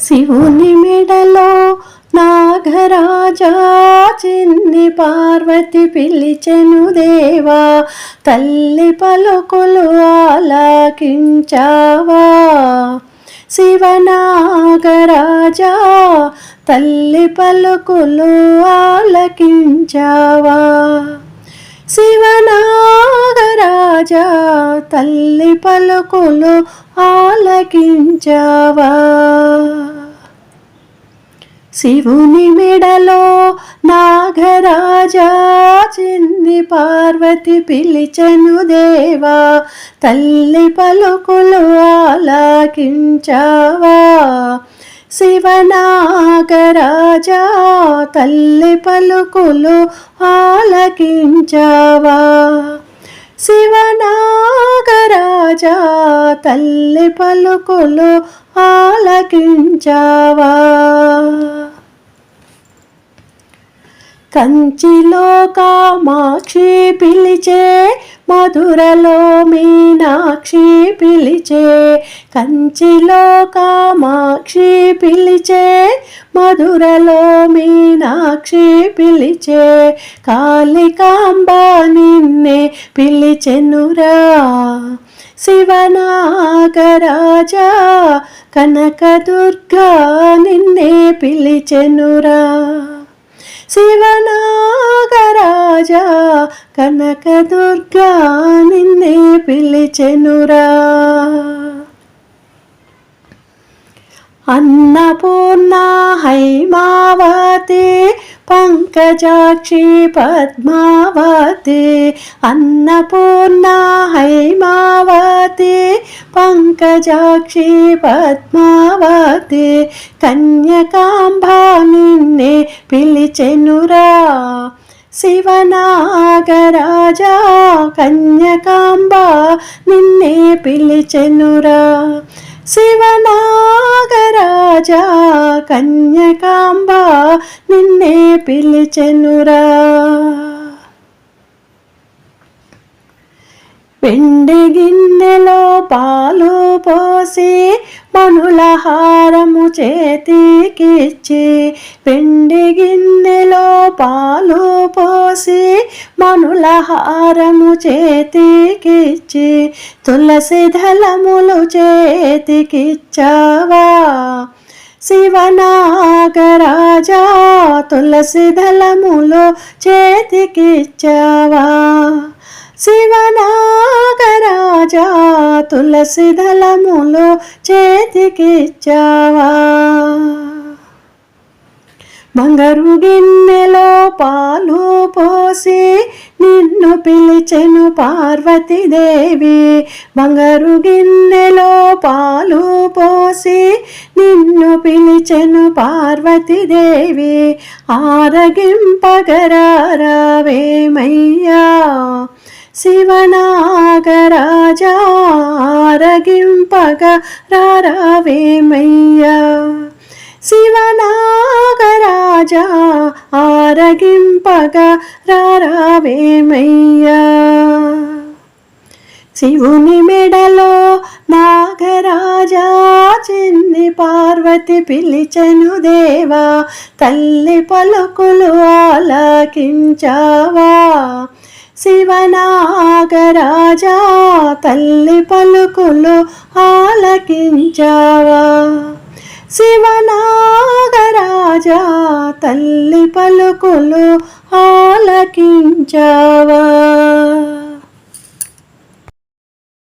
శివుని మెడలో నాగరాజా చిన్ని పార్వతి పిలిచెను దేవా, తల్లి పలుకులు ఆలకించావా. శివనాగరాజా తల్లి పలుకులు ఆలకించావా. శివనాగరాజా తల్లి పలుకులు ఆలకించావా. శివుని మెడలో నాగరాజా చిన్ని పార్వతి పిలిచెను దేవా, తల్లి పలుకులు ఆలకించావా. శివనాగరాజా తల్లి పలుకులు ఆలకించావా. శివనాగరాజా తల్లి పలుకులు ఆలకించావా. కంచిలో కామాక్షి పిలిచే, మధురలో మీనాక్షి పిలిచే. కంచిలో కామాక్షి పిలిచే, మధురలో మీనాక్షి పిలిచే. కాళికాంబ నిన్నే పిలిచెనురా. శివనాగరాజా కనకదుర్గా నిన్నే పిలిచెనురా. శివనాగరాజా కనకదుర్గా నిన్నే పిలిచెనురా. అన్నపూర్ణ హైమావతి పంకజాక్షి పద్మావతి. అన్నపూర్ణ హైమావతి పంకజాక్షి పద్మావతి. కన్యకాంబ నిన్నే పిలిచెనురా. శివనాగరాజా కన్యకాంబ నిన్నే పిలిచెనురా. శివనాగరాజా కన్యకాంబ నిన్నే పిలిచెనురా. వెండి గిన్నెలో పాలు పోసి మనుల హారము చేతికిచ్చి. వెండి గిన్నెలో పాలు పోసి మనుల హారము చేతికిచ్చి. తులసి దళములు చేతికిచ్చావా. శివనాగరాజా తులసి దళములు చేతికిచ్చావా. శివనాగరాజా తులసి దళములు చేతికిచ్చావా. బంగారు గిన్నెలో పాలు పోసి నిన్ను పిలిచెను పార్వతీదేవి. బంగారు గిన్నెలో పాలు పోసి నిన్ను పిలిచెను పార్వతీదేవి. ఆరగింపగరావేమయ్యా. శివనాగరాజా ఆరగింపగరావేమయ్యా. శివనాగరాజా ఆరగింపగరావేమయ్యా. శివుని మెడలో నాగరాజా చిన్ని పార్వతి పిలిచెను దేవా, తల్లి పలుకులు ఆలకించావా. శివనాగరాజా తల్లి పలుకులు ఆలకించావా. శివనాగరాజా తల్లి పలుకులు ఆలకించావా.